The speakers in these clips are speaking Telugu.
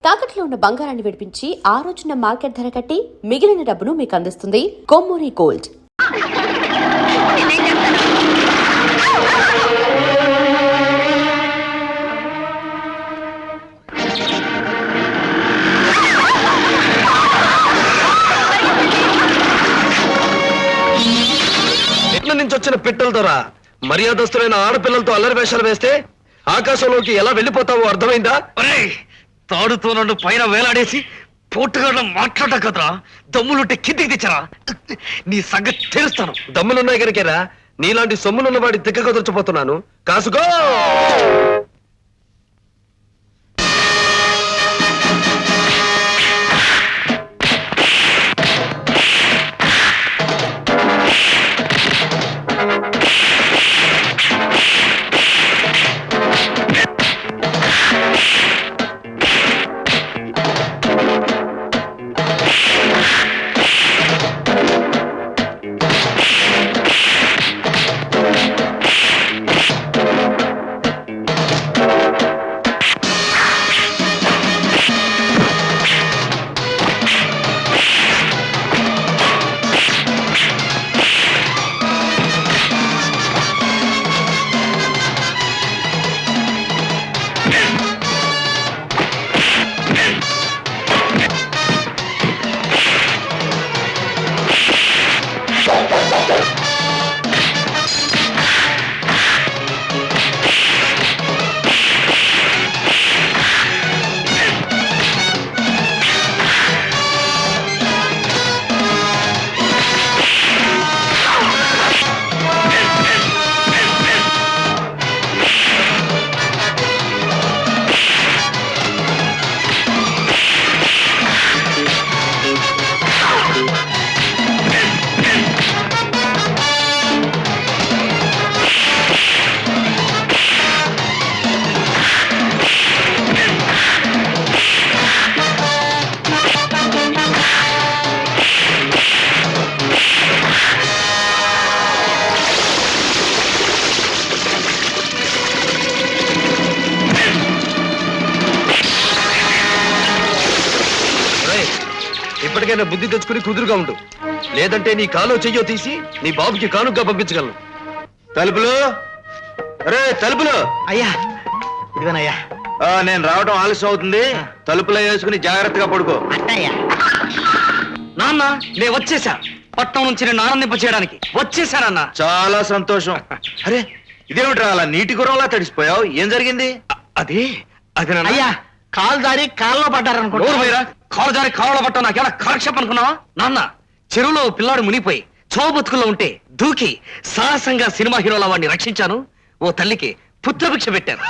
తాకట్లో ఉన్న బంగారాన్ని విడిపించి ఆ రోజున మార్కెట్ ధర కట్టి మిగిలిన డబ్బును మీకు అందిస్తుంది కొమ్మూరి గోల్డ్. ఎట్ల నుంచి వచ్చిన పిట్టలతోరా మర్యాదస్తులైన ఆడపిల్లలతో అల్లరి వేషాలు వేస్తే ఆకాశంలోకి ఎలా వెళ్ళిపోతావో అర్థమైందా? తాడుతో నన్ను పైన వేలాడేసి పోటుగా మాట్లాడ కదరా, దమ్ములుంటే కిందికి తెచ్చరా, నీ సంగతి తెలుస్తాను. దమ్ములున్నాయి కనుకేరా నీలాంటి సొమ్ములున్న వాడి దిగ్గ కుదర్చిపోతున్నాను. కాసుకో. ఇప్పటికైనా బుద్ధి తెచ్చుకుని కుదురుగా ఉండు, లేదంటే నీ కాలో చెయ్యో తీసి నీ బాబుకి కానుగ్గా పంపించగలను. తలుపులు రే తలుపులు. అయ్యా ఇదిగోనయ్యా. నేను రావడం ఆలస్యం అవుతుంది, తలుపులో వేసుకుని జాగ్రత్తగా పడుకో. అట్టయ్యా. నాన్న నేను వచ్చేసా, పట్నం నుంచి నేను ఆనందింప చేయడానికి వచ్చేసానన్నా. చాలా సంతోషం. అరే ఇదేమిట్రా అలా నీటి గుర్రంలా తడిసిపోయావు, ఏం జరిగింది? అదే అది అయ్యా కాలు జారి కాళ్ళలో పడ్డారనుకుంటా. కాలు జారి కాళ్ళలో పట్ట నాకేనా కాలక్షేపం అనుకున్నావా? నాన్న చెరువులో పిల్లాడు మునిపోయి చోబతుకుల్లో ఉంటే దూకి సాహసంగా సినిమా హీరోల వాడిని రక్షించాను. ఓ తల్లికి పుత్రభిక్ష పెట్టాను.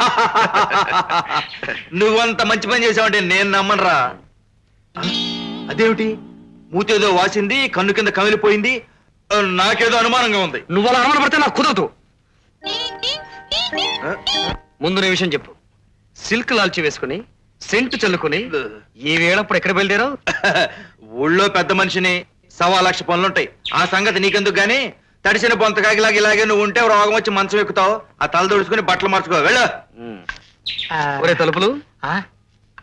నువ్వంత మంచి పని చేసావంటే నేను నమ్మనరా. అదేమిటి మూతేదో వాసింది, కన్ను కింద కమిలిపోయింది, నాకేదో అనుమానంగా ఉంది. నువ్వు అలా అనుమాన పడితే నాకు కుదరదు. ముందు నీ విషయం చెప్పు. సిల్క్ లాల్చి వేసుకుని సెంటు చల్లుకుని ఈ వేళప్పుడు ఎక్కడ బయలుదేరావు? ఊళ్ళో పెద్ద మనిషిని, 1,00,000 పనులుంటాయి, ఆ సంగతి నీకెందుకు గాని తడిసిన బొంతకాగిలాగా ఇలాగే నువ్వు ఉంటే రోగం వచ్చి మంచం ఎక్కుతావు. ఆ తల దొడుచుకుని బట్టలు మార్చుకో వెళ్ళు. ఒరే తలుపులు,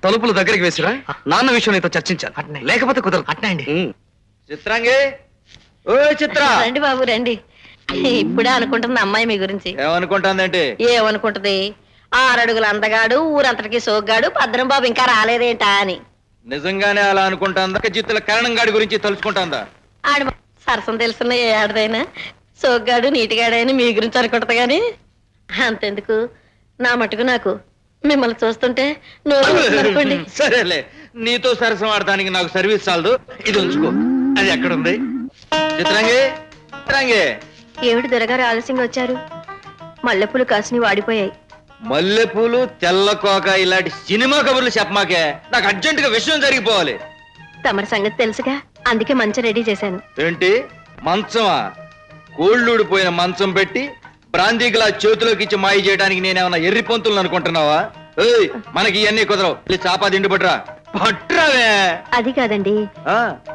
తలుపులు దగ్గరికి వేసిరా, నాన్న విషయం నీతో చర్చించాలి, లేకపోతే కుదరదు. అట్నండి. చిత్రాంగి, ఓ చిత్ర. రండి బాబు రండి. ఇప్పుడే అనుకుంటుంది అమ్మాయి మీ గురించి. ఏమనుకుంటాందంటే? ఏమనుకుంటది, 6 అడుగుల అందగాడు, ఊరంతటికి సోగ్గాడు, భద్రం బాబు ఇంకా రాలేదేంటా అని. నిజంగానే అలా అనుకుంటాందా? చిత్తుల కరణం గాడి గురించి తెలుసుకుంటాందా? ఆడు సరసం తెలుసున్న ఏ ఆడదైనా సోగ్గాడు నీటిగాడైనా మీ గురించి అనుకుంటది గాని అంతెందుకు, నా మటుకు నాకు మిమ్మల్ని చూస్తుంటే అనుకోండి. సరేలే, నీతో సరసం ఆడటానికి నాకు సర్వీస్ చాలదు, ఇది ఉంచుకో. అది ఎక్కడుంది? చిత్రాంగి, చిత్రాంగి. ఏమిటి దొరగారు ఆలస్యంగా వచ్చారు? మల్లెపూలు కాసిని వాడిపోయాయి. మల్లెపూలు, తెల్ల కోక ఇలాంటి సినిమా కబుర్లు చెప్పమాకే, నాకు అర్జెంటుగా విషయం జరిగిపోవాలి. తమరి సంగతి తెలుసుగా, అందుకే మంచం రెడీ చేశాను. ఏంటి మంచమా? కోళ్ళూడిపోయిన మంచం పెట్టి బ్రాందీ గ్లాస్ చేతిలోకి ఇచ్చి మాయ చేయడానికి నేనేమన్నా ఎర్రి పొంతులను అనుకుంటున్నావా? ఏయ్, మనకి ఇవన్నీ కుదరవు. చాపా తిండి పట్రా. పట్రావే. అది కాదండి,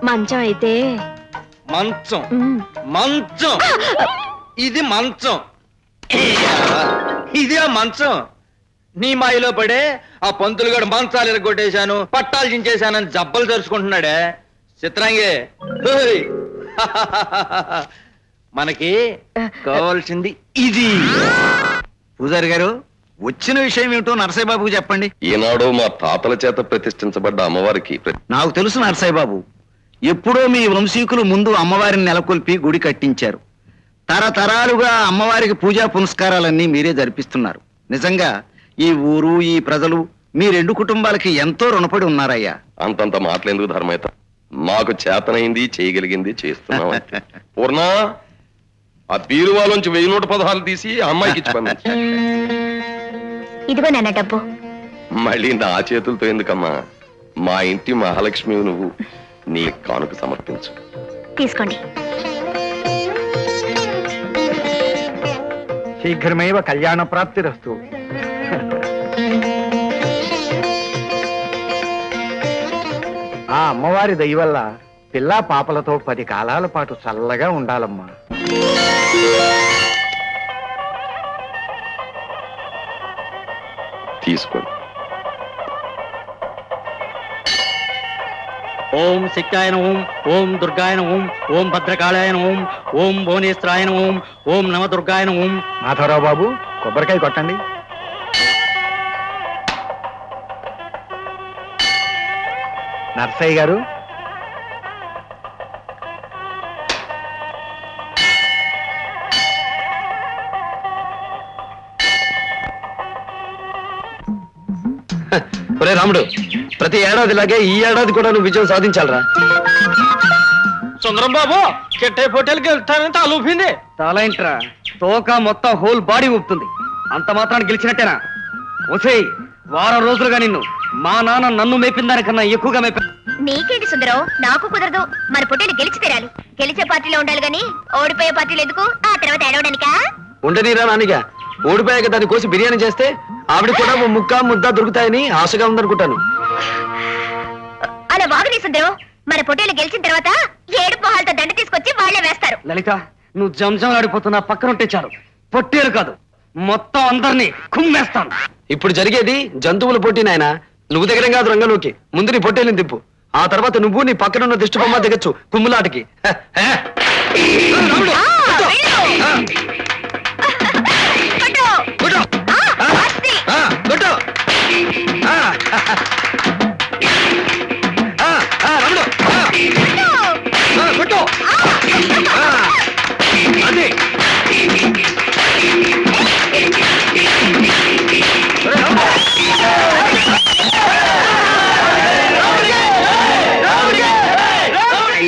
మంచం అయితే. మంచం మంచం ఇది మంచం, ఇదే మంచం. నీ మాయలో పడే ఆ పంతులు గడు మంచాలు ఎరగొట్టేశాను పట్టాలు చించేశానని జబ్బలు తెరుచుకుంటున్నాడే చిత్రాంగే హోయ్. మనకి కావాల్సింది ఇది. పూజారి గారు, వచ్చిన విషయం ఏమిటో నరసయ్య బాబుకు చెప్పండి. ఈనాడు మా తాతల చేత ప్రతిష్ఠించబడ్డ అమ్మవారికి నాకు తెలుసు నరసయ్య బాబు, ఎప్పుడో మీ వంశీకులు ముందు అమ్మవారిని నెలకొల్పి గుడి కట్టించారు. తరతరాలుగా అమ్మవారికి పూజా పునస్కారాలన్నీ మీరే జరిపిస్తున్నారు. నిజంగా ఈ ఊరు, ఈ ప్రజలు మీ రెండు కుటుంబాలకి ఎంతో రుణపడి ఉన్నారయ్యా. అంతంత మాటలేందుకు ధర్మేత, మాకు చేతనైంది చేయగలిగింది చేస్తున్నాం అంతే. పూర్ణ, ఆ బీరువాలోంచి 1000 నోటు పదహాలు తీసి ఆ అమ్మాయికి ఇచ్చి పంపించు. ఇదిగో నాన్న డబ్బు. మళ్ళీ నా చేతులతో ఎందుకమ్మా? మా ఇంటి మహాలక్ష్మి నువ్వు, నీ కానుక సమర్పించు. తీసుకోండి. శీఘ్రమేవ కళ్యాణ ప్రాప్తిరస్తు. ఆ అమ్మవారి దయ వల్ల పిల్లా పాపలతో 10 కాలాల పాటు చల్లగా ఉండాలమ్మా. తీసుకోండి. ఓం శక్తాయన ఓం, ఓం దుర్గాయన ఓం, ఓం భద్రకాళాయన ఓం, ఓం భువనేశ్వరాయన ఓం, ఓం నవ దుర్గాయన ఓం. మాధవరావు బాబు, కొబ్బరికాయ కొట్టండి. నర్సయ్య గారు, ఒరే రాముడు, ప్రతి ఏడాదిలాగే ఈ ఏడాది కూడా నువ్వు విజయం సాధించాలరా. సుందరం బాబు, కెట్టే పోటీలకి వెళ్తానని తాలూపింది. తాలేంట్రా, తోక మొత్తం హోల్ బాడీ ఊపుతుంది. అంత మాత్రాన్ని గెలిచినట్టేనా? ఒసేయ్, వారం రోజులుగా నిన్ను మా నాన్న నన్ను మేపిన దానికన్నా ఎక్కువగా మేపా. నీకేంటి సుందరం, నాకు కుదరదు. మన పొట్టేలు గెలిచి తీరాలి. గెలిచే పార్టీలో ఉండాలి గాని ఓడిపోయే పార్టీలు ఎందుకు? ఆ తర్వాత ఏడవడానికా? ఉండనీరా నానిగా, ఓడిపోయాక దాన్ని కోసి బిర్యానీ చేస్తే ఆవిడ కూడా ఓ ముక్క ముద్ద దొరుకుతాయని ఆశగా ఉందనుకుంటాను. అలా వాగునీ సుందరం. మన పొట్టేలు గెలిచిన తర్వాత 7 మొహాలతో దండ తీసుకొచ్చి వాళ్లే వేస్తారు. లలిత, నువ్వు జంజంలాడిపోతున్నా పక్కనుంటే చాలు. పొట్టేరు కాదు, మొత్తం అందరినీ కుమ్మేస్తాను. ఇప్పుడు జరిగేది జంతువుల పోటీ నాయన. నువ్వు దిగడం కాదు రంగంలోకి. ముందు నీ పొట్టేళ్ళని తిప్పు, ఆ తర్వాత నువ్వు నీ పక్కనున్న దిష్టి బొమ్మ దిగచ్చు కుమ్ములాటకి. ఆ, వెళ్ళు. కొట్టు. ఆ, ఆస్తి. కొట్టు.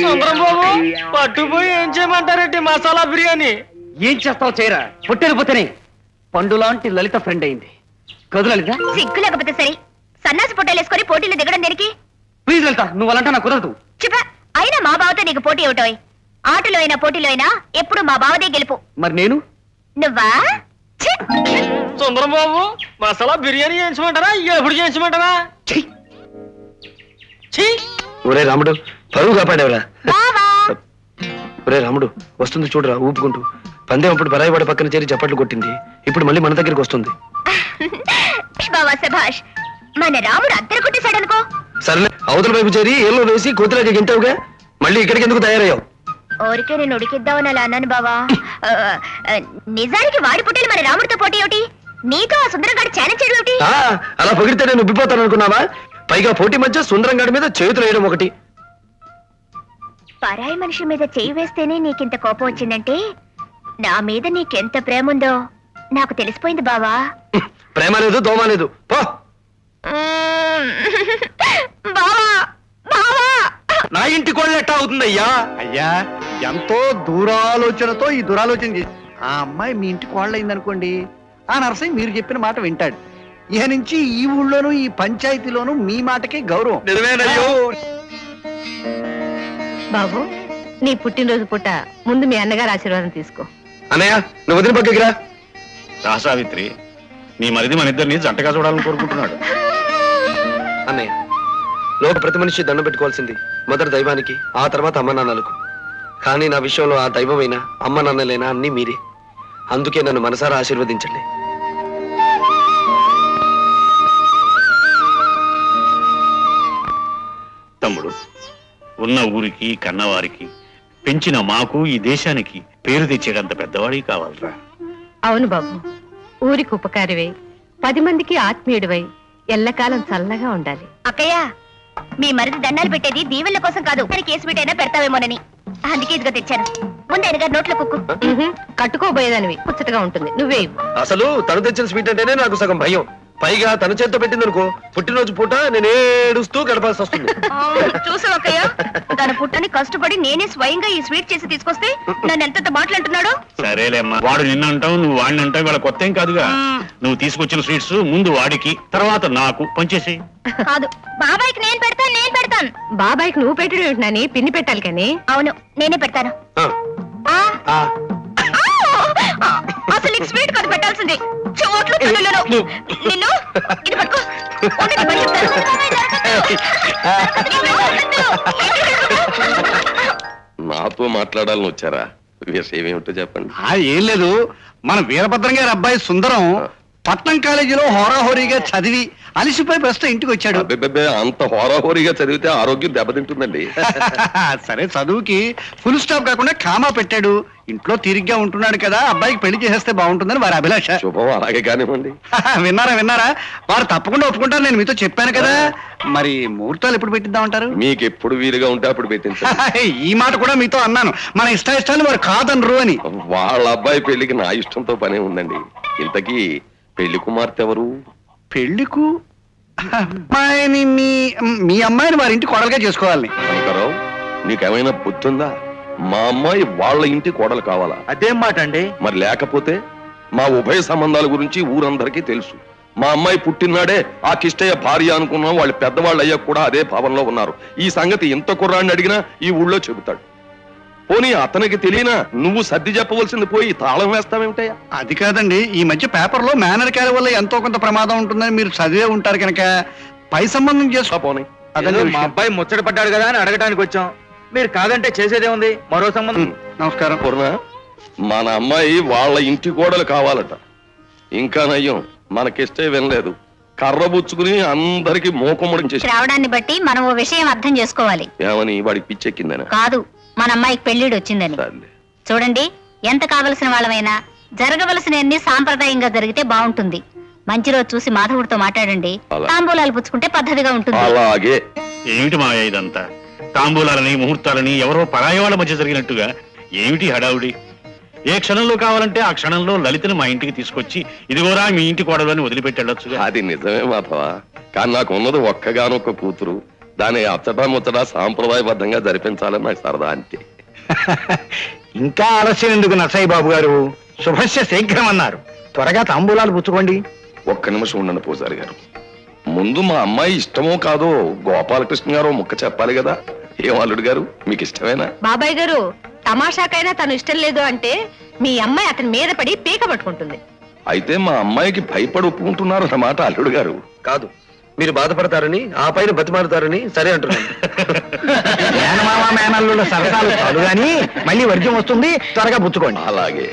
సుందరం బాబు, పట్టుపోయి ఏం చేయమంటారేంటి మసాలా బిర్యానీ? ఏం చేస్తావు చేయరా, పొట్టేరు పోతేనే పండు లాంటి లలిత ఫ్రెండ్ అయింది. కదు లలిత, సిగ్గు లేకపోతే సరే. సన్నాసి పొట్టేలు వేసుకొని పోటీలు దిగడం దేనికి? ప్లీజ్ లలిత, నువ్వు అలాంటి నాకు కుదరదు. చెప్ప. అయినా మా బావతో నీకు పోటీ ఏమిటోయ్? ఆటలో అయినా పోటీలో అయినా ఎప్పుడు మా బావదే గెలుపు. మరి నేను నువ్వా? ఛీ! సుందరం బాబు, మసాలా బిర్యానీ చేయించమంటారా, ఎప్పుడు చేయించమంటారా? ఒరే రాముడు, పరువు కాపాడేవరా. బావా! ఒరే రాముడు, వస్తుంది చూడరా ఊపుకుంటూ. పందెం అప్పుడు బరాయివాడ పక్కన చేరి చప్పట్లు కొట్టింది, ఇప్పుడు మళ్ళీ మన దగ్గరికి వస్తుంది. బావా సభాష్. మన రాముడు అద్దరు కొట్టేశాడనుకో. సరేలే, అవతల వైపు చేరి ఏళ్ళు వేసి కోతిలాగా గింటావుగా, మళ్ళీ ఇక్కడికి ఎందుకు తయారయ్యావు? ఊరికే నేను ఉడికిద్దామని అలా అన్నాను బావా. నిజానికి వాడి పుట్టేలు మన రాముడితో పోటీ ఏమిటి? నీతో ఆ సుందరంగాడు ఛాలెంజ్ చేయడం ఏమిటి? అలా పొగిడితే నేను ఉబ్బిపోతాను అనుకున్నావా? పైగా పోటీ మధ్య సుందరంగాడి మీద చేతులు వేయడం ఒకటి. పరాయి మనిషి మీద చేయి వేస్తేనే నీకింత కోపం వచ్చిందంటే నా మీద నీకెంత ప్రేమ ఉందో నాకు తెలిసిపోయింది బావా. ప్రేమ లేదు, దోమ లేదు, పో. బావా, బావా! నా ఇంటి కోళ్ళు ఎట్టా అవుతుందయ్యా? అయ్యా, ఎంతో దూరాలోచనతో ఈ దురాలోచన చేసి ఆ అమ్మాయి మీ ఇంటి కోళ్ళయిందనుకోండి, ఆ నరసయ్య మీరు చెప్పిన మాట వింటాడు. ఇక నుంచి ఈ ఊళ్ళోనూ ఈ పంచాయతీలోనూ మీ మాటకే గౌరవం. నిజమేనయ్యో. బాబు, నీ పుట్టినరోజు పుట్ట ముందు మీ అన్నగారు ఆశీర్వాదం తీసుకో. అన్నయ్య, నువ్వు వదిలి పక్కకి రా. రాసావిత్రి, నీ మరిది మన ఇద్దరిని జంటగా చూడాలని కోరుకుంటున్నాడు. అన్నయ్య, లోక ప్రతి మనిషి దండం పెట్టుకోవాల్సింది మొదటి దైవానికి, ఆ తర్వాత అమ్మ నాన్నలకు. కానీ నా విషయంలో ఆ దైవమైనా అమ్మ నాన్నలైనా అన్నీ మీరే. అందుకే నన్ను మనసారా ఆశీర్వదించండి. తమ్ముడు, ఉన్న ఊరికి కన్నవారికి పెంచిన మాకు ఈ దేశానికి పేరు తెచ్చేటంత పెద్దవాడి కావాలరా. అవును బాబు, ఊరికి ఉపకారివై 10 మందికి ఆత్మీయుడివై ఎల్లకాలం చల్లగా ఉండాలి. అక్కయ్య, మీ మరిది దండాలు పెట్టేది దీవెళ్ళ కోసం కాదు, మరి కేసు పెట్టైనా పెడతావేమోనని. అందుకే ఇదిగో తెచ్చాను. ముందు ఆయన గారి నోట్లో కుక్కు. కట్టుకోబోయేదానివి ముచ్చటగా ఉంటుంది, నువ్వే ఇవ్వు. అసలు తను తెచ్చిన స్వీట్ అంటేనే నాకు సగం భయం. పైగా తన చేత్తో పెట్టింది అనుకో, పుట్టినరోజు పూట నేను ఏడుస్తూ గడపాల్సి వస్తుంది. చూసావు అక్కయ్య, తన పుట్టని కష్టపడి నేనే స్వయంగా ఈ స్వీట్ చేసి తీసుకొస్తే నన్ను ఎంత మాట్లాడుతున్నాడు. సరేలేమ్మా, వాడు నిన్న అంటావు, నువ్వు వాడిని అంటావు, వాళ్ళ కొత్త ఏం కాదుగా. నువ్వు తీసుకొచ్చిన స్వీట్స్ ముందు వాడికి, తర్వాత నాకు పంచేసి. కాదు, బాబాయ్కి నేను పెడతాను. బాబాయ్కి నువ్వు పెట్టడం ఏంటని పిన్ని పెట్టాలి కానీ. అవును, నేనే పెడతాను. అసలు నీకు స్వీట్ కాదు పెట్టాల్సింది, చోట్లు పిల్లలను. నిన్ను ఇది పట్టుకో. ఉండు, నీ పని చెప్తాను. నాతో మాట్లాడాలని వచ్చారా? విషయం ఏమిటో చెప్పండి. ఏం లేదు, మన వీరభద్రం గారి అబ్బాయి సుందరం పట్నం కాలేజీలో హోరాహోరీగా చదివి అలిసిపోయి ప్రస్తుతం ఇంటికి వచ్చాడు. అబ్బే, అంత హోరాహోరీగా చదివితే ఆరోగ్యం దెబ్బతింటుందండి. సరే, చదువుకి ఫుల్ స్టాప్ కాకుండా కామా పెట్టాడు. ఇంట్లో తీరిగ్గా ఉంటున్నాడు కదా, అబ్బాయికి పెళ్లి చేసేస్తే బాగుంటుందని వారి అభిలాష. శుభం, అలాగే కానివ్వండి. విన్నారా? వారు తప్పకుండా ఒప్పుకుంటారు, నేను మీతో చెప్పాను కదా. మరి ముహూర్తాలు ఎప్పుడు పెట్టిద్దామంటారు? మీకు ఎప్పుడు వీలుగా ఉంటే అప్పుడు పెట్టించండి. ఈ మాట కూడా మీతో అన్నాను, మన ఇష్టాలు వారు కాదనరు అని. వాళ్ళ అబ్బాయి పెళ్లికి నా ఇష్టంతో పనే ఉందండి. ఇంతకీ పెళ్లి కుమార్తె ఎవరు? పెళ్లికు అమ్మాయిని మీ అమ్మాయిని వారి ఇంటి కోడలుగా చేసుకోవాలని. కనకరావు, నీకేమైనా బుద్ధి ఉందా? మా అమ్మాయి వాళ్ళ ఇంటి కోడలు కావాలా? అదేం మాట అండి? మరి లేకపోతే మా ఉభయ సంబంధాల గురించి ఊరందరికీ తెలుసు. మా అమ్మాయి పుట్టినాడే ఆ కిష్టయ్య భార్య అనుకున్నాం. వాళ్ళు పెద్దవాళ్ళు అయ్యాక కూడా అదే భావంలో ఉన్నారు. ఈ సంగతి ఇంత కుర్రాన్ని అడిగినా ఈ ఊళ్ళో చెబుతాడు. పోనీ అతనికి తెలియనా నువ్వు సర్ది చెప్పవలసింది పోయి తాళం వేస్తావేమిటయ్యా? అది కాదండి, ఈ మధ్య పేపర్లో మేనర్ క్యారీ వల్ల ఎంతో కొంత ప్రమాదం ఉంటుందని మీరు చదివే ఉంటారు కనుక పై సంబంధం చేసుకో. పోనీ, అదే మా అబ్బాయి ముచ్చట పడ్డాడు కదా అని అడగటానికి వచ్చాం. మీరు కాదంటే చేసేదే ఉంది, మరో సంబంధం. నమస్కారం. పూర్ణ, మన అమ్మాయి వాళ్ళ ఇంటి కోడలు కావాలట. ఇంకా నయ్యం, మనకిష్టే వినలేదు. కర్ర బుచ్చుకుని అందరికి మోకమ్మడం చేసి రావడాన్ని బట్టి మనం ఓ విషయం అర్థం చేసుకోవాలి. ఏమని? వాడికి పిచ్చెక్కిందని కాదు, మన అమ్మాయికి పెళ్లిడు వచ్చిందని. సర్లే. చూడండి, ఎంత కావలసిన వాళ్ళమైనా జరగవలసినవన్నీ సాంప్రదాయంగా జరిగితే బాగుంటుంది. మంచి రోజు చూసి మాధవుడితో మాట్లాడండి. అలా. తాంబూలాలు పుచ్చుకుంటే పద్ధతిగా ఉంటుంది. అలాగే. ఏమిటి మాయ ఇదంతా? తాంబూలాలని ముహూర్తాలని ఎవరో పరాయి వాళ్ళ మధ్య జరిగినట్టుగా ఏమిటి హడావుడి? ఏ క్షణంలో కావాలంటే ఆ క్షణంలో లలితను మా ఇంటికి తీసుకొచ్చి ఇదిగోరా మీ ఇంటి కోడలని వదిలిపెట్టేళ్ళొచ్చుగా. అది నిజమే మాధవ, కానీ నాకు ఉన్నది ఒక్కగానొక్క కూతురు. దాని అచ్చటా ముచ్చటా సాంప్రదాయబద్ధంగా జరిపించాలని నాకు సరదా, అంతే. ఇంకా ఆలస్యం ఎందుకు నరసయ్య బాబు గారు? శుభస్య శీఘ్రం అన్నారు, త్వరగా తాంబూలాలు పుచ్చుకోండి. ఒక్క నిమిషం ఉండండి పూజారి గారు. ముందు మా అమ్మాయి ఇష్టమో కాదో గోపాలకృష్ణ గారు ముక్క చెప్పాలి కదా. ఏం అల్లుడు గారు, మీకు ఇష్టమేనా? బాబాయ్ గారు, తమాషాకైనా తను ఇష్టం లేదు అంటే మీ అమ్మాయి అతని మీద పడి పీక పట్టుకుంటుంది. అయితే మా అమ్మాయికి భయపడి ఒప్పుకుంటున్నారు అన్నమాట అల్లుడు గారు. కాదు, మీరు బాధపడతారని ఆ పైన బతిమారుతారని సరే అంటున్నాను. మేనమామ మేనల్లుల సరసాలు చాలు గాని మళ్ళీ వర్జ్యం వస్తుంది, త్వరగా పుచ్చుకోండి. అలాగే.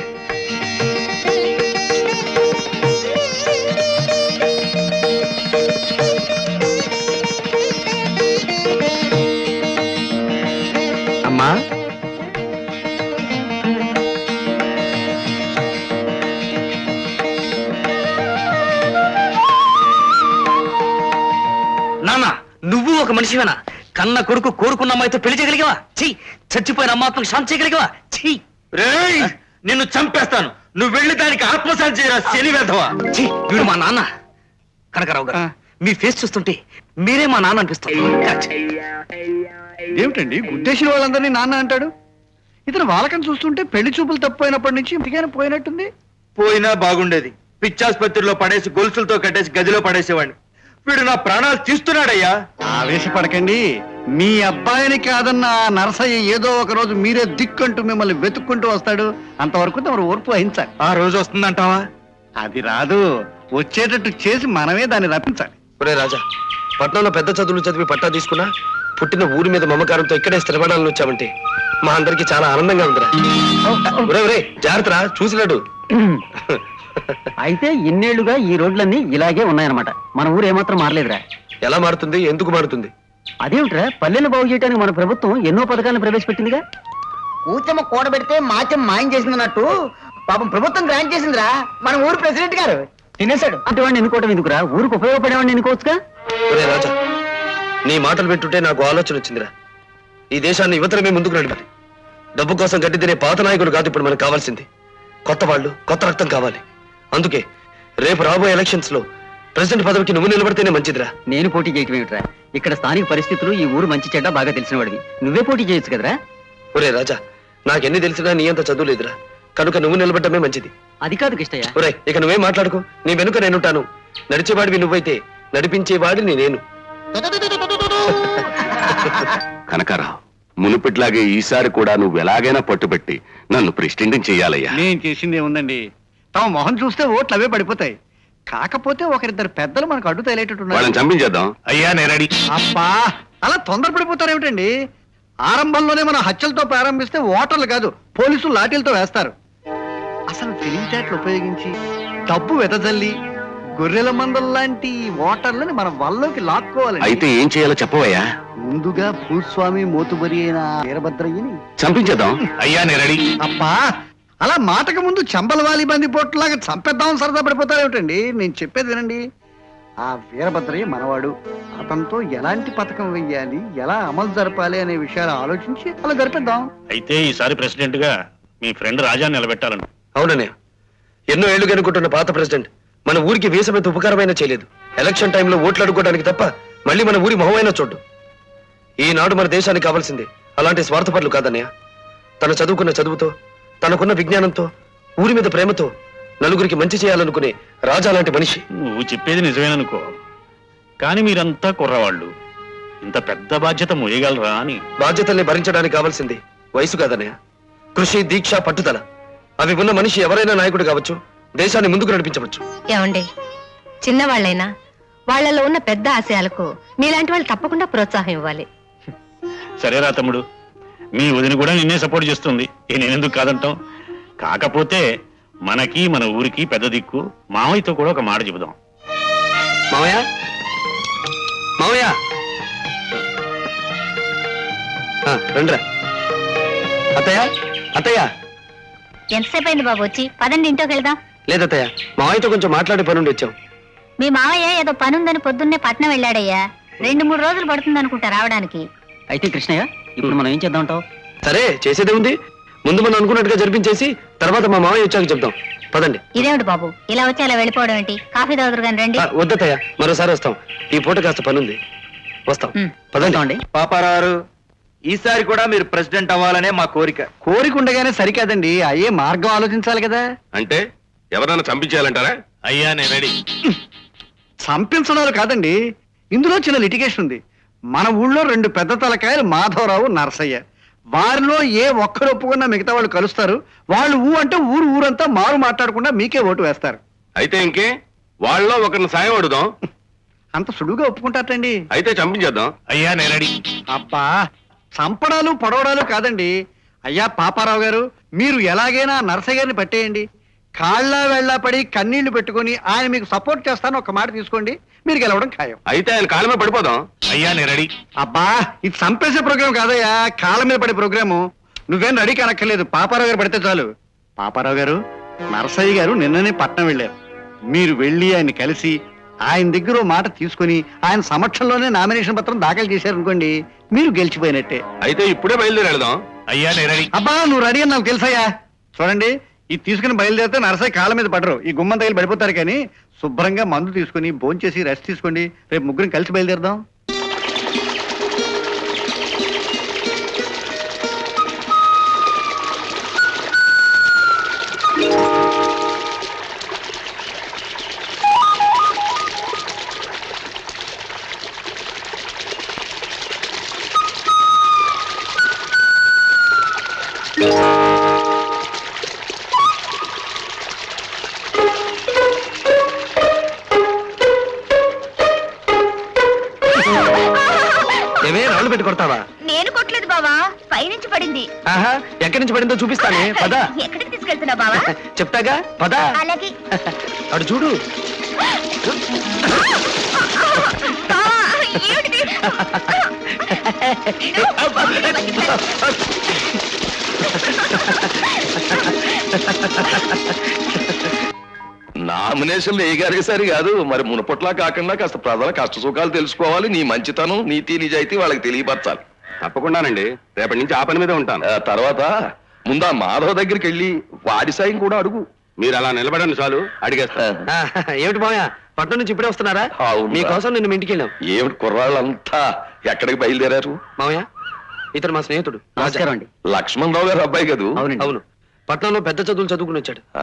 అమ్మా, నాన్న, నువ్వు ఒక మనిషివేనా? కన్న కొడుకు కోరుకున్న అమ్మాయితో పెళ్లి చేయగలిగావా? ఛీ! చచ్చిపోయిన అమ్మాత్మకు శాంతి చేయగలిగావా? ఛీ! రేయ్, నిన్ను చంపేస్తాను. నువ్వు వెళ్ళి దానికి ఆత్మశాంతి చేయరా, శని వెధవా. ఛీ! వీడు మా నాన్న. కనకరావు గారు, మీ ఫేస్ చూస్తుంటే మీరే మా నాన్న అనిపిస్తుంది. ఏమిటండి గుద్దేసిన వాళ్ళందరినీ నాన్న అంటాడు? ఇతను వాళ్ళకని చూస్తుంటే పెళ్లి చూపులు తప్పిపోయినప్పటి నుంచి ఇంటికైనా పోయినట్టుంది. పోయినా బాగుండేది. పిచ్చాసుపత్రిలో పడేసి గొలుసులతో కట్టేసి గదిలో పడేసేవాడిని. వీడు నా ప్రాణాలు తీస్తున్నాడయ్యా. ఆవేశపడకండి. మీ అబ్బాయిని కాదన్న ఆ నరసయ్య ఏదో ఒక రోజు మీరే దిక్కంటూ మిమ్మల్ని వెతుక్కుంటూ వస్తాడు. అంతవరకు తమరు ఓర్పు వహించాలి. ఆ రోజు వస్తుందంటావా? అది రాదు, వచ్చేటట్టు చేసి మనమే దాన్ని రప్పించాలి. ఒరే రాజా, పట్నంలో పెద్ద చదువులు చదివి పట్టా తీసుకున్నా పుట్టిన ఊరి మీద మమకారంతో ఇక్కడే స్థిరపడాలని వచ్చామంటే మా అందరికి చాలా ఆనందంగా ఉందిరా. ఒరే జాగ్రత్తరా, చూసినట్టు. అయితే ఇన్నేళ్లుగా ఈ రోడ్లన్నీ ఇలాగే ఉన్నాయన్నమాట. మన ఊరు ఏమాత్రం మారలేదురా. ఎలా మారుతుంది? ఎందుకు మారుతుంది? అదేమిట్రా పల్లెలు బాగు చేయడానికి మన ప్రభుత్వం ఎన్నో పథకాలను ప్రవేశపెట్టిందిగా. కూచమ్మ కూడబెడితే మాచం మాయం చేసిందన్నట్టు పాపం ప్రభుత్వం గ్రాంట్ చేసిందిరా మన ఊరు ప్రెసిడెంట్ గారు తినేశాడు. అటు వాడిని ఎన్నుకోవడం ఎందుకురా, ఊరికి ఉపయోగపడేవాడిని ఎన్నుకోవచ్చుగా. ఒరే రాజా, నీ మాటలు వింటుంటే నాకు ఆలోచన వచ్చిందిరా. ఈ దేశాన్ని యువతరమే ముందుకు నడపాలి. డబ్బు కోసం గడ్డి తినే పాత నాయకుడు కాదు ఇప్పుడు మనకు కావాల్సింది. కొత్త వాళ్ళు, కొత్త రక్తం కావాలి. అందుకే రేపు రాబోయే ఎలక్షన్స్ లో ప్రెసిడెంట్ పదవికి నువ్వు నిలబడితేనే మంచిదిరా. నేను పోటీ చేయటం ఏమిట్రా, ఇక్కడ స్థానిక పరిస్థితులు ఈ ఊరు మంచి చెడ్డ బాగా తెలిసిన వాడివి, నువ్వే పోటీ చేయొచ్చు కదరా. ఒరే రాజా, నాకెన్ని తెలిసినా నీ అంత చదువు లేదురా. కనుక నువ్వు నిలబడమే మంచిది. అది కాదు కిష్టయ్య. ఒరే, ఇక నువ్వేం మాట్లాడుకో. నీ వెనుక నేనుంటాను. నడిచేవాడివి నువ్వైతే నడిపించేవాడిని నేను. కనకారావు, మునుపెట్లాగే ఈసారి కూడా నువ్వు ఎలాగైనా పట్టుబెట్టి నన్ను ప్రెసిడెంట్ చెయ్యాలయ్యా. నేను చేసింది ఏముందండి, తమ మొహం చూస్తే ఓట్లు అవే పడిపోతాయి. కాకపోతే ఒకరిద్దరు పెద్దలు మనకు అడ్డు తేలేటట్టున్నారు. వాళ్ళని చంపించేద్దాం. అయ్యా నేను రెడీ. అబ్బా, అలా తొందరపడిపోతారు ఏమిటండి? ఆరంభంలోనే మనం హత్యలతో ప్రారంభిస్తే ఓటర్లు కాదు పోలీసులు లాఠీలతో వేస్తారు. అసలు తెలివితేటలు ఉపయోగించి డబ్బు వెదజల్లి గొర్రెల మందల లాంటి ఓటర్లని మన వల్లోకి లాక్కోవాలి. అయితే ఏం చేయాలో చెప్పవయ్యా. ముందుగా భూస్వామి మోతుబరి అయిన వీరభద్రయ్యని చంపించేద్దాం. అయ్యా నేను రెడీ. అబ్బా, అలా మాటకు ముందు చంపలవాలి బంది పోట్లాగా చంపేద్దామని సరదా పడిపోతారు ఏమిటండి? నేను చెప్పేది వినండి. ఆ వీరభద్రయ్య మనవాడు, అతనితో ఎలాంటి పథకం వెయ్యాలి, ఎలా అమలు జరపాలి అనే విషయాలు ఆలోచించి అలా జరిపిద్దాం. అయితే ఈసారి ప్రెసిడెంట్ గా మీ ఫ్రెండ్ రాజా నిలబెట్టాలను. అవుననే, ఎన్నో ఏళ్లుగా అనుకుంటున్న పాత ప్రెసిడెంట్ మన ఊరికి వేసమైతే ఉపకారమైనా చేయలేదు. ఎలక్షన్ టైంలో ఓట్లు అడుక్కోవడానికి తప్ప మళ్ళీ మన ఊరి మొహమైనా చూడ్డు. ఈనాడు మన దేశానికి కావాల్సింది అలాంటి స్వార్థపరులు కాదన్నయ్య. తన చదువుకున్న చదువుతో, తనకున్న విజ్ఞానంతో, ఊరి మీద ప్రేమతో నలుగురికి మంచి చేయాలనుకునే రాజా లాంటి మనిషి. నువ్వు చెప్పేది నిజమేననుకో, కానీ మీరంతా కుర్రవాళ్ళు, ఇంత పెద్ద బాధ్యత మోయగలరా అని. బాధ్యతల్ని భరించడానికి కావాల్సింది వయసు కాదన్నయ్య, కృషి, దీక్ష, పట్టుదల. అవి ఉన్న మనిషి ఎవరైనా నాయకుడు కావచ్చు, దేశాన్ని ముందుకు నడిపించవచ్చు. ఏమండి, చిన్నవాళ్ళైనా వాళ్ళలో ఉన్న పెద్ద ఆశయాలకు మీలాంటి వాళ్ళు తప్పకుండా ప్రోత్సాహం ఇవ్వాలి. సరేరా తమ్ముడు, మీ వదిన కూడా నిన్నే సపోర్ట్ చేస్తుంది, నేనెందుకు కాదంటాం. కాకపోతే మనకి మన ఊరికి పెద్ద దిక్కు మామయ్యతో కూడా ఒక మాట చెబుదాం. మావయ్య, మావయ్య, రండ్రా. అత్తయ్య, అత్తయ్య. ఎంతసేపు అయింది బాబు వచ్చి? పదండి ఇంట్లోకి వెళ్దాం. లేదత్తయ్య, మావయ్యతో కొంచెం మాట్లాడే పనుండి వచ్చాం. మీ మావయ్య ఏదో పనుందని పొద్దున్నే పట్నం వెళ్ళాడయ్యా. 2-3 రోజులు పడుతుంది అనుకుంటా రావడానికి. అయితే కృష్ణయ్య, ఇప్పుడు మనం ఏం చేద్దామంటావు? సరే, చేసేదే ఉంది. ముందు మనం అనుకున్నట్టుగా జరిపించేసి తర్వాత మా మావయ్య వచ్చాక చెప్దాం. పదండి. ఇదేమిటి బాబు ఇలా వచ్చి అలా వెళ్ళిపోవడం ఏంటి? కాఫీ తాగుదురు కానీ రండి. వద్దతయ్య, మరోసారి వస్తాం. ఈ పూట కాస్త పనుంది, వస్తాం. పదండి. పాపారావు, ఈసారి కూడా మీరు ప్రెసిడెంట్ అవ్వాలనే మా కోరిక. కోరిక ఉండగానే సరికాదండి, అయ్యే మార్గం ఆలోచించాలి కదా. అంటే ఎవరైనా చంపించేయాలంటారా? అయ్యా నేను రెడీ. చంపించడాలు కాదండి, ఇందులో చిన్న లిటిగేషన్ ఉంది. మన ఊళ్ళో 2 పెద్ద తలకాయలు మాధవరావు, నరసయ్య. వారిలో ఏ ఒక్కరు ఒప్పుకున్నా మిగతా వాళ్ళు కలుస్తారు. వాళ్ళు అంటే ఊరంతా మారు మాట్లాడకుండా మీకే ఓటు వేస్తారు. అయితే ఇంకే వాళ్ళలో ఒకరిని సాయం అడుగుదాం. అంత సులువుగా ఒప్పుకుంటారటండి? అయితే చంపించేద్దాం. అయ్యా నేను రెడీ. అబ్బా, చంపడాలు పొడవడాలు కాదండి. అయ్యా పాపారావు గారు, మీరు ఎలాగైనా నరసయ్య గారిని పట్టేయండి. కాళ్ళ వెళ్ళా పడి కన్నీళ్లు పెట్టుకుని ఆయన మీకు సపోర్ట్ చేస్తాను ఒక మాట తీసుకోండి, మీరు గెలవడం ఖాయం. అయితే ఆయన కాళ్ళ మీద పడిపోదాం. అయ్యా నేను రెడీ. అబ్బా, ఇది చంపేసే ప్రోగ్రాం కాదయ్యా, కాళ్ళ మీద పడే ప్రోగ్రాము. నువ్వేం రెడీ కనక్కర్లేదు, పాపారావు గారు పడితే చాలు. పాపారావు గారు, నరసయ్య గారు నిన్ననే పట్నం వెళ్ళారు. మీరు వెళ్ళి ఆయన్ని కలిసి ఆయన దగ్గర ఓ మాట తీసుకుని ఆయన సమక్షంలోనే నామినేషన్ పత్రం దాఖలు చేశారనుకోండి, మీరు గెలిచిపోయినట్టే. అయితే ఇప్పుడే బయలుదేరి వెళదాం. అయ్యా నేను రెడీ. అబ్బా, నువ్వు రెడీ అని నాకు తెలుసయ్యా. చూడండి, ఇది తీసుకుని బయలుదేరితే నరసయ్య కాళ్ళ మీద పడరు, ఈ గుమ్మం తగిలి పడిపోతారు. కానీ శుభ్రంగా మందు తీసుకుని భోంచేసి రెస్ట్ తీసుకోండి. రేపు ముగ్గురం కలిసి బయలుదేరదాం. ఏమే రాళ్ళు పెట్టి కొడతావా? నేను కొట్టలేదు బావా, పైనుంచి పడింది. ఆహా, ఎక్కడి నుంచి పడిందో చూపిస్తానే, పద. ఎక్కడికి తీసుకెళ్తున్నావు బావా? చెప్తాగా, పద. అలాగే. అటు చూడు. బావా, ఏమిటిది? నామినేషన్లు వేయగానే సరి కాదు మరి మునపట్లా కాకుండా కాస్త ప్రజల కష్ట సుఖాలు తెలుసుకోవాలి, నీ మంచితనం నీతి నిజాయితీ వాళ్ళకి తెలియపరచాలి. తప్పకుండానండి, రేపటి నుంచి ఆ పని మీద ఉంటాను. తర్వాత ముందా మాధవ్ దగ్గరికి వెళ్ళి వాడి సాయం కూడా అడుగు. మీరు అలా నిలబడండి చాలు, అడిగేస్తాను. ఏమిటి మామయ్య పట్నం నుంచి ఇప్పుడే వస్తున్నారా? అవునురా. మీకోసం నిన్ను మీ ఇంటికి వెళ్ళాం. ఏమిటి కుర్రాళ్ళంతా ఎక్కడికి బయలుదేరారు? మామయ్య ఇతను మా స్నేహితుడు నమస్కారం అండి. లక్ష్మణ్ రావు గారు అబ్బాయి కదూ? అవునండి. అవును, పట్నంలో పెద్ద చదువులు చదువుకుని వచ్చాడు. ఆ,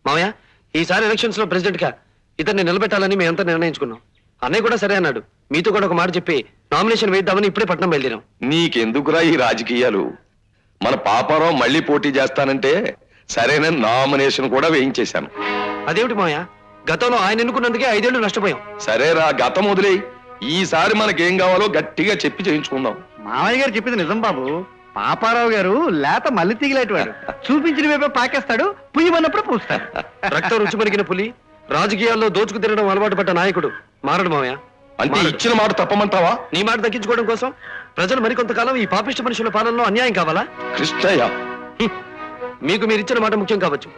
మామయ్య ఈసారి ఎలక్షన్స్ లో ప్రెసిడెంట్ గా ఇతన్ని నిలబెట్టాలని మేమంతా నిర్ణయించుకున్నాం. అన్నయ్య కూడా సరే అన్నాడు. మీతో కూడా ఒక మాట చెప్పి నామినేషన్ వేద్దామని ఇప్పుడే పట్నం బయలుదేరాం. నీకెందుకురా ఈ రాజకీయాలు? మన పాపారావు మళ్ళీ పోటీ చేస్తానంటే సరైన నామినేషన్ కూడా వేయించేశాను. అదేమిటి మామయ్య, గతంలో ఆయన ఎన్నుకున్నందుకే 5 ఏళ్లు నష్టపోయాం. సరేరా గతం వదిలేయ్, ఈసారి మనకేం కావాలో గట్టిగా చెప్పి చేయించుకుందాం. మామయ్య గారు చెప్పింది నిజం బాబు. పాపారావు గారు లేత మల్లి తీగలేటివాడు. చూపించిన వైపే పాకేస్తాడు, పుయ్యమన్నప్పుడు పూస్తాడు. రక్తం రుచి మరిగిన పులి, రాజకీయాల్లో దోచుకు తినడం అలవాటు పడ్డ నాయకుడు మారడు మామయ్య. అంటే మారడు. ఇచ్చిన మాట తప్పమంటావా? నీ మాట దక్కించుకోవడం కోసం ప్రజలు మరికొంతకాలం ఈ పాపిష్ట మనుషుల పాలనలో అన్యాయం కావాలా? కృష్ణయ్య, మీకు మీరిచ్చిన మాట ముఖ్యం కావచ్చు,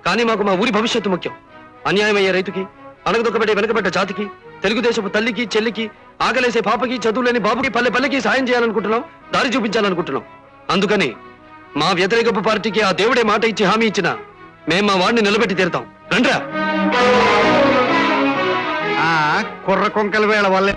కానీ మాకు మా ఊరి భవిష్యత్తు ముఖ్యం. అన్యాయం అయ్యే రైతుకి, అణగదొక్కబడే వెనకబడ్డ జాతికి, తెలుగుదేశపు తల్లికి చెల్లికి, ఆకలేసే పాపకి, చదువులేని బాబుకి, పల్లె పల్లెకి సాయం చేయాలనుకుంటున్నాం, దారి చూపించాలనుకుంటున్నాం. అందుకని మా వ్యతిరేకపు పార్టీకి ఆ దేవుడే మాట ఇచ్చి హామీ ఇచ్చిన మేం మా వాడిని నిలబెట్టి తీరుతాం. రండ్రా. కుర్ర కొంకల వేళ వల్లే